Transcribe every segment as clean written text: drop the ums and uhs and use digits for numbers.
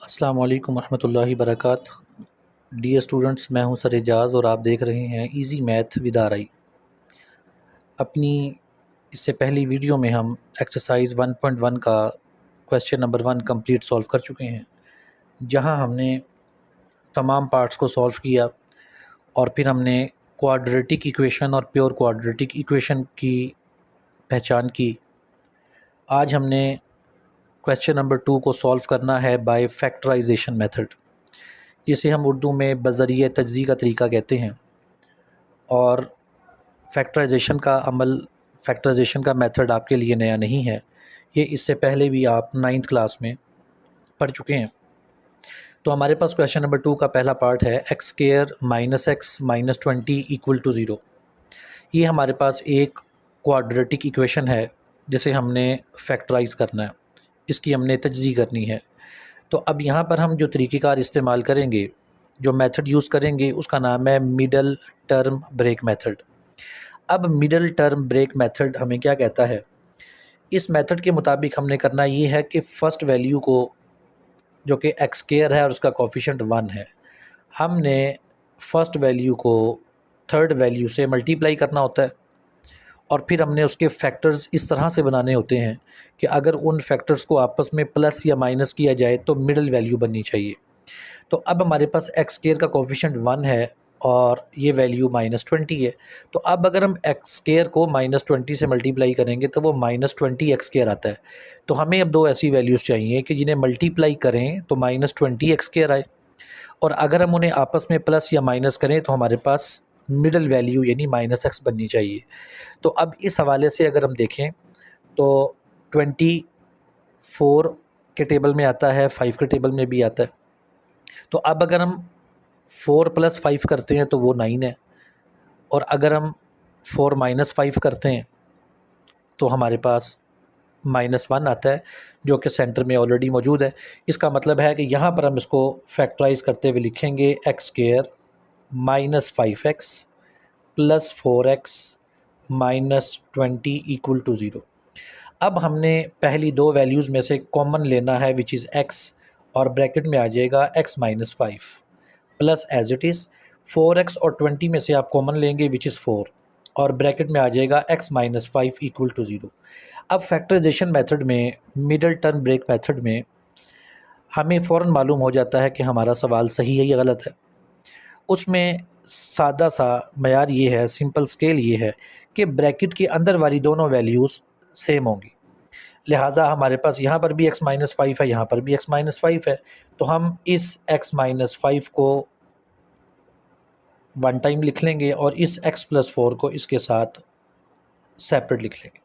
अस्सलाम वालेकुम रहमतुल्लाहि बरकातहू। डियर स्टूडेंट्स, मैं हूं सर एजाज़ और आप देख रहे हैं इजी मैथ विद आरआई। अपनी इससे पहली वीडियो में हम एक्सरसाइज 1.1 का क्वेश्चन नंबर 1 कंप्लीट सॉल्व कर चुके हैं, जहां हमने तमाम पार्ट्स को सॉल्व किया और फिर हमने क्वाड्रेटिक इक्वेशन और प्योर क्वाड्रेटिक इक्वेशन की पहचान की। आज हमने क्वेश्चन नंबर 2 को सॉल्व करना है बाय फैक्टराइजेशन मेथड, जिसे हम उर्दू में बज़रिए तज्ज़ी का तरीका कहते हैं। और फैक्टराइजेशन का मेथड आपके लिए नया नहीं है, ये इससे पहले भी आप 9th क्लास में पढ़ चुके हैं। तो हमारे पास क्वेश्चन नंबर 2 का पहला पार्ट है x square minus x minus 20 equal to 0। ये हमारे पास एक क्वाड्रेटिक इक्वेशन है जिसे हमने फैक्टराइज़ करना है, इसकी हमने तज्ज़ी करनी है। तो अब यहाँ पर हम जो तरीक़ेकार इस्तेमाल करेंगे, जो मेथड यूज़ करेंगे, उसका नाम है मिडल टर्म ब्रेक मेथड। अब मिडल टर्म ब्रेक मेथड हमें क्या कहता है? इस मेथड के मुताबिक हमने करना ये है कि फ़र्स्ट वैल्यू को, जो कि एक्स स्क्वायर है और उसका कोफिशिएंट 1 है, हमने फ़र्स्ट वैल्यू को थर्ड वैल्यू से मल्टीप्लाई करना होता है और फिर हमने उसके फैक्टर्स इस तरह से बनाने होते हैं कि अगर उन फैक्टर्स को आपस में प्लस या माइनस किया जाए तो मिडल वैल्यू बननी चाहिए। तो अब हमारे पास एक्स स्क्वायर का कोफिशिएंट 1 है और ये वैल्यू -20 है। तो अब अगर हम एक्स स्क्वायर को -20 से मल्टीप्लाई करेंगे तो वो -20 एक्स स्क्वायर आता है। तो हमें अब दो ऐसी वैल्यूज़ चाहिए कि जिन्हें मल्टीप्लाई करें तो -20 एक्स स्क्वायर आए, और अगर हम उन्हें आपस में प्लस या माइनस करें तो हमारे पास मिडल वैल्यू यानी -x बननी चाहिए। तो अब इस हवाले से अगर हम देखें तो 24 के टेबल में आता है, 5 के टेबल में भी आता है। तो अब अगर हम 4 + 5 करते हैं तो वो 9 है, और अगर हम 4 - 5 करते हैं तो हमारे पास -1 आता है, जो कि सेंटर में ऑलरेडी मौजूद है। इसका मतलब है कि यहाँ पर हम इसको फैक्टराइज़ करते हुए लिखेंगे x square -5x + 4x -20 equal to 0। अब हमने पहली दो वैल्यूज़ में से कॉमन लेना है, विच इज़ x, और ब्रैकेट में आ जाएगा x - 5 plus as it is 4x, और 20 में से आप कॉमन लेंगे विच इज़ 4, और ब्रैकेट में आ जाएगा x - 5 इक्वल टू 0। अब फैक्टराइजेशन मेथड में, मिडल टर्म ब्रेक मेथड में, हमें फ़ौरन मालूम हो जाता है कि हमारा सवाल सही है या गलत है। उसमें सादा सा मयार ये है, सिंपल स्केल ये है कि ब्रैकेट के अंदर वाली दोनों वैल्यूज़ सेम होंगी। लिहाजा हमारे पास यहाँ पर भी x - 5 है, यहाँ पर भी x - 5 है। तो हम इस x - 5 को 1 टाइम लिख लेंगे और इस x + 4 को इसके साथ सेपरेट लिख लेंगे।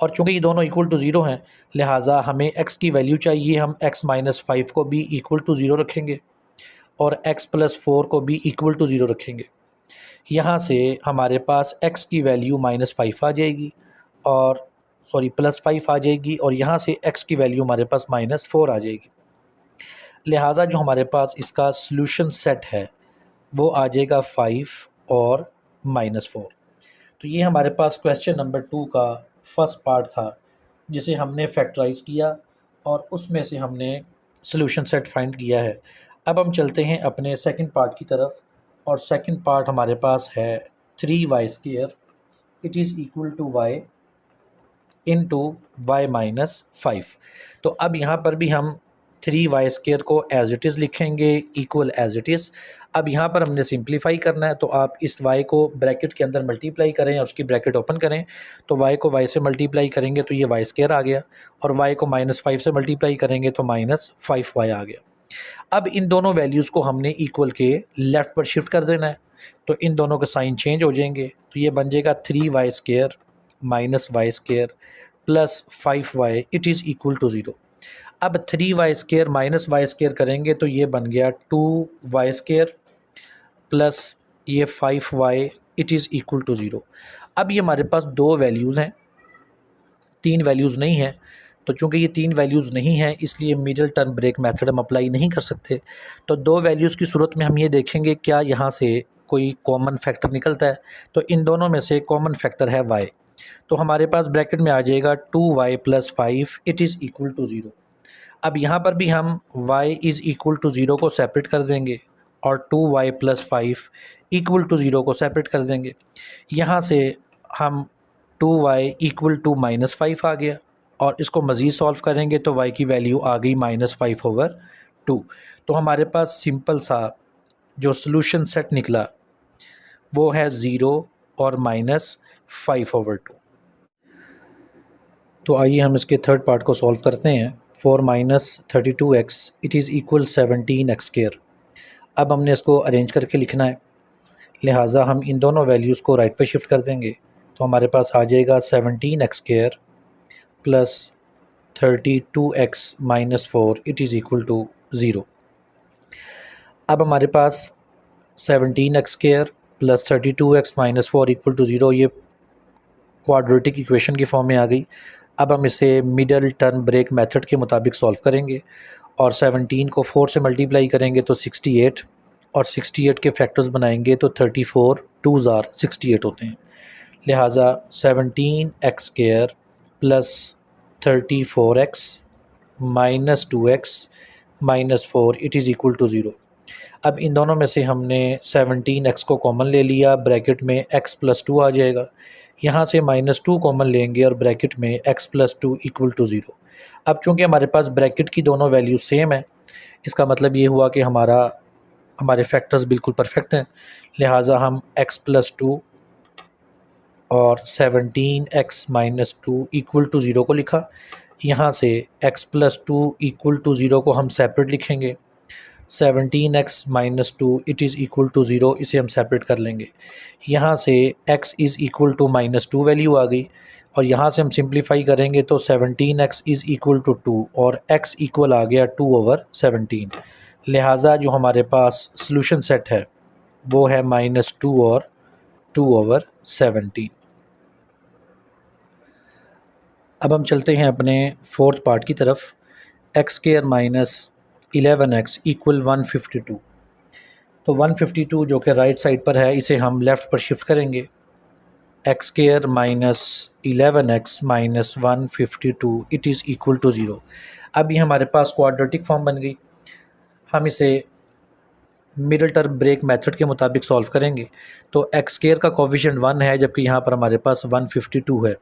और चूँकि ये दोनों इक्वल टू 0 हैं, लिहाजा हमें x की वैल्यू चाहिए। हम x - 5 को भी इक्वल टू 0 रखेंगे और x + 4 को भी इक्वल टू 0 रखेंगे। यहाँ से हमारे पास x की वैल्यू -5 आ जाएगी, और +5 आ जाएगी, और यहाँ से x की वैल्यू हमारे पास -4 आ जाएगी। लिहाजा जो हमारे पास इसका सॉल्यूशन सेट है वो आ जाएगा 5 और -4। तो ये हमारे पास क्वेश्चन नंबर 2 का फर्स्ट पार्ट था, जिसे हमने फैक्टराइज़ किया और उसमें से हमने सॉल्यूशन सेट फाइंड किया है। अब हम चलते हैं अपने सेकंड पार्ट की तरफ, और सेकंड पार्ट हमारे पास है 3y² it is equal to y into y - 5। तो अब यहाँ पर भी हम 3y² को एज इट इज़ लिखेंगे, इक्वल एज इट इज़। अब यहाँ पर हमने सिंप्लीफाई करना है, तो आप इस y को ब्रैकेट के अंदर मल्टीप्लाई करें और उसकी ब्रैकेट ओपन करें। तो y को y से मल्टीप्लाई करेंगे तो ये y² आ गया, और y को -5 से मल्टीप्लाई करेंगे तो -5y आ गया। अब इन दोनों वैल्यूज़ को हमने इक्वल के लेफ़्ट पर शिफ्ट कर देना है, तो इन दोनों के साइन चेंज हो जाएंगे। तो ये बन जाएगा 3y² -y² plus 5y it is equal to 0। अब 3y² -y² करेंगे तो ये बन गया 2y² प्लस ये 5y it is equal to 0। अब ये हमारे पास दो वैल्यूज़ हैं, तीन वैल्यूज़ नहीं हैं। तो चूँकि ये तीन वैल्यूज़ नहीं हैं, इसलिए मिडल टर्म ब्रेक मेथड हम अप्लाई नहीं कर सकते। तो दो वैल्यूज़ की सूरत में हम ये देखेंगे क्या यहाँ से कोई कॉमन फैक्टर निकलता है। तो इन दोनों में से कॉमन फैक्टर है y। तो हमारे पास ब्रैकेट में आ जाएगा 2y + 5 it is equal to 0। अब यहाँ पर भी हम y इज़ इक्वल टू 0 को सेपरेट कर देंगे और 2y प्लस 5 इक्वल टू 0 को सेपरेट कर देंगे। यहाँ से हम 2y इक्वल टू -5 आ गया और इसको मज़ीद सॉल्व करेंगे तो y की वैल्यू आ गई -5/2। तो हमारे पास सिंपल सा जो सॉल्यूशन सेट निकला वो है 0 और -5/2। तो आइए हम इसके थर्ड पार्ट को सॉल्व करते हैं। 4 - 32x it is equal 17x²। अब हमने इसको अरेंज करके लिखना है, लिहाजा हम इन दोनों वैल्यूज़ को राइट पे शिफ्ट कर देंगे। तो हमारे पास आ जाएगा 17x² plus 32x - 4 it is equal to 0। अब हमारे पास 17x² plus 32x - 4 equal to 0 ये क्वाड्रेटिक इक्वेशन की फॉर्म में आ गई। अब हम इसे मिडल टर्म ब्रेक मेथड के मुताबिक सॉल्व करेंगे और 17 को 4 से मल्टीप्लाई करेंगे तो 68 और 68 के फैक्टर्स बनाएंगे तो 34 2s आर 68 होते हैं। लिहाजा 17x² plus 34x minus 2x minus 4 it is equal to 0। अब इन दोनों में से हमने 17x को कॉमन ले लिया, ब्रैकेट में x प्लस 2 आ जाएगा। यहाँ से -2 कॉमन लेंगे और ब्रैकेट में x प्लस 2 इक्वल टू 0। अब चूँकि हमारे पास ब्रैकेट की दोनों वैल्यू सेम है, इसका मतलब ये हुआ कि हमारे फैक्टर्स बिल्कुल परफेक्ट हैं। लिहाजा हम x प्लस 2 और 17x माइनस 2 इक्वल टू 0 को लिखा। यहाँ से x प्लस 2 इक्वल टू 0 को हम सेपरेट लिखेंगे। 17x minus 2 it is equal to 0, इसे हम सेपरेट कर लेंगे। यहाँ से x is equal to -2 value आ गई और यहाँ से हम सिंप्लीफाई करेंगे तो 17x इज़ इक्वल टू 2 और x इक्वल आ गया 2/17। लिहाजा जो हमारे पास सॉल्यूशन सेट है वो है -2 और 2/17। अब हम चलते हैं अपने फोर्थ पार्ट की तरफ। x² minus 11x equal 152। तो 152 जो कि राइट साइड पर है इसे हम लेफ़्ट पर शिफ्ट करेंगे। x² minus 11x minus 152 it is equal to 0। अब ये हमारे पास क्वाड्रेटिक फॉर्म बन गई। हम इसे मिडल टर्म ब्रेक मेथड के मुताबिक सॉल्व करेंगे। तो x² का कोफिशिएंट 1 है जबकि यहाँ पर हमारे पास 152 है।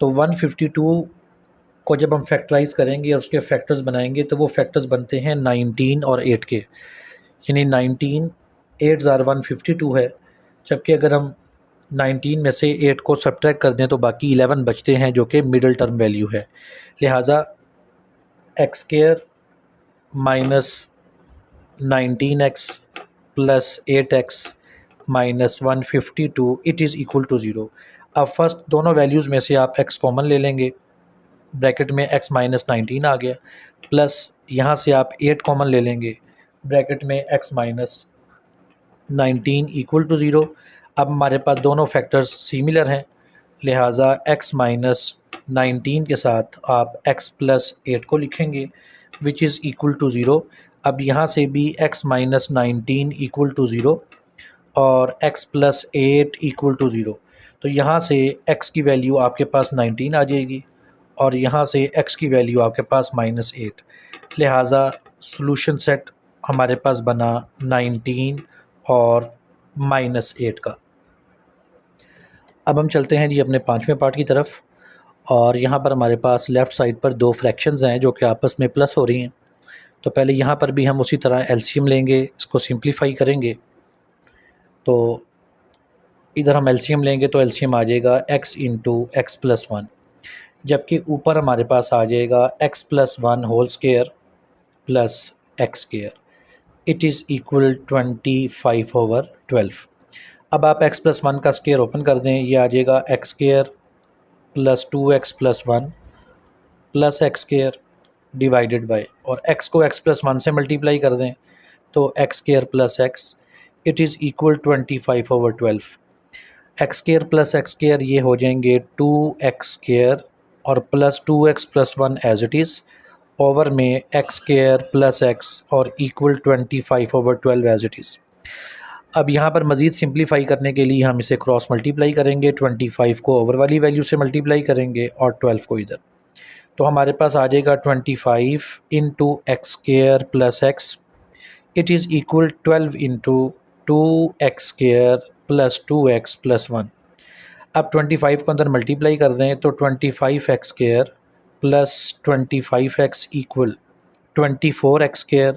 तो 152 को जब हम फैक्टराइज़ करेंगे और उसके फैक्टर्स बनाएंगे तो वो फैक्टर्स बनते हैं 19 और 8 के, यानी 19 8 ज़ार 152 है। जबकि अगर हम 19 में से 8 को सब्ट्रैक्ट कर दें तो बाकी 11 बचते हैं जो कि मिडल टर्म वैल्यू है। लिहाजा x² minus 19x plus 8x minus 152 it is equal to 0। अब फर्स्ट दोनों वैल्यूज़ में से आप x कॉमन ले लेंगे, ब्रैकेट में x माइनस 19 आ गया, प्लस यहाँ से आप 8 कॉमन ले लेंगे, ब्रैकेट में x माइनस 19 इक्वल टू 0। अब हमारे पास दोनों फैक्टर्स सिमिलर हैं, लिहाजा x माइनस 19 के साथ आप x प्लस 8 को लिखेंगे विच इज़ इक्वल टू 0। अब यहाँ से भी x माइनस 19 इक्वल टू 0 और x प्लस 8 इक्वल टू 0। तो यहाँ से x की वैल्यू आपके पास 19 आ जाएगी और यहाँ से x की वैल्यू आपके पास -8। लिहाजा सॉल्यूशन सेट हमारे पास बना 19 और -8 का। अब हम चलते हैं जी अपने पाँचवें पार्ट की तरफ और यहाँ पर हमारे पास लेफ़्ट साइड पर दो फ्रैक्शंस हैं जो कि आपस में प्लस हो रही हैं। तो पहले यहाँ पर भी हम उसी तरह एलसीएम लेंगे, इसको सिंप्लीफाई करेंगे। तो इधर हम एलसीएम लेंगे तो एलसीएम आ जाएगा x इंटू एक्स प्लस 1, जबकि ऊपर हमारे पास आ जाएगा x plus 1 whole square plus x square it is equal 25/12। अब आप x प्लस 1 का स्क्वायर ओपन कर दें, ये आ जाएगा x square plus 2x plus 1 plus x square divided by, और x को x प्लस 1 से मल्टीप्लाई कर दें तो x square plus x it is equal 25/12। X square plus x square ये हो जाएंगे 2x स्क्वायर और plus 2x plus 1 as it is over में एक्स स्क्वायर प्लस एक्स और इक्वल 25/12 एज इट इज़। अब यहाँ पर मज़ीद सिंप्लीफाई करने के लिए हम इसे क्रॉस मल्टीप्लाई करेंगे, 25 को ओवर वाली वैल्यू से मल्टीप्लाई करेंगे और 12 को इधर। तो हमारे पास आ जाएगा 25 into x square plus x, it is equal 12 into 2x square plus 2x plus 1। अब 25 को अंदर मल्टीप्लाई कर दें तो 25x square plus 25x equal 24x square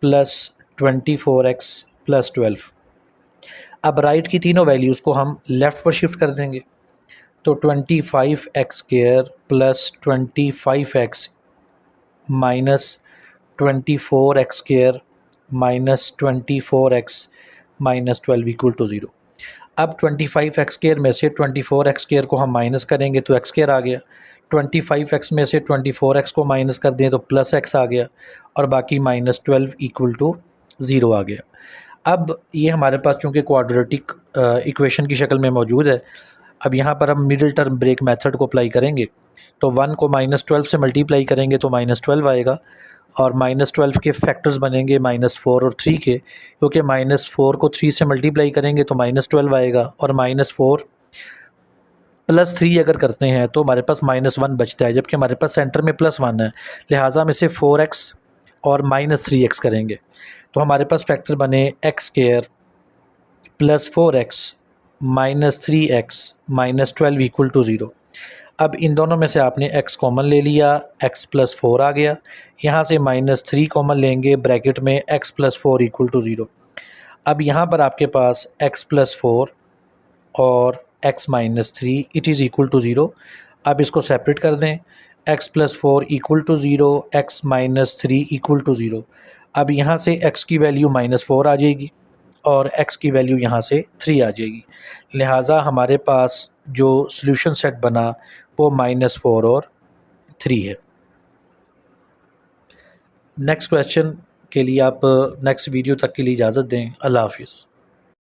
plus 24x plus 12। अब राइट की तीनों वैल्यूज़ को हम लेफ़्ट पर शिफ्ट कर देंगे, तो 25x square plus 25x minus 24x square minus 24x minus 12 equal to 0। अब 25x स्क्र में से 24x स्क्र को हम माइनस करेंगे तो x स्क्र आ गया, 25x में से 24x को माइनस कर दें तो प्लस x आ गया, और बाकी माइनस 12 इक्वल टू 0 आ गया। अब ये हमारे पास चूँकि क्वाड्रेटिक इक्वेशन की शक्ल में मौजूद है, अब यहाँ पर हम मिडिल टर्म ब्रेक मेथड को अप्लाई करेंगे, तो 1 को -12 से मल्टीप्लाई करेंगे तो -12 आएगा, और -12 के फैक्टर्स बनेंगे -4 और 3 के, क्योंकि -4 को 3 से मल्टीप्लाई करेंगे तो -12 आएगा, और -4 प्लस 3 अगर करते हैं तो हमारे पास -1 बचता है, जबकि हमारे पास सेंटर में +1 है, लिहाजा हम इसे 4x और -3x करेंगे, तो हमारे पास फैक्टर बने x square plus 4x minus 3x minus 12 equal to 0। अब इन दोनों में से आपने x कॉमन ले लिया, x प्लस 4 आ गया, यहाँ से -3 कॉमन लेंगे, ब्रैकेट में x प्लस 4 इक्वल टू 0। अब यहाँ पर आपके पास x प्लस 4 और x minus 3 it is equal to 0। अब इसको सेपरेट कर दें, x plus 4 equal to 0, x minus 3 equal to 0। अब यहाँ से x की वैल्यू -4 आ जाएगी और x की वैल्यू यहाँ से 3 आ जाएगी, लिहाजा हमारे पास जो सॉल्यूशन सेट बना वो -4 और 3 है। नेक्स्ट क्वेश्चन के लिए आप नेक्स्ट वीडियो तक के लिए इजाज़त दें। अल्लाह हाफिज़।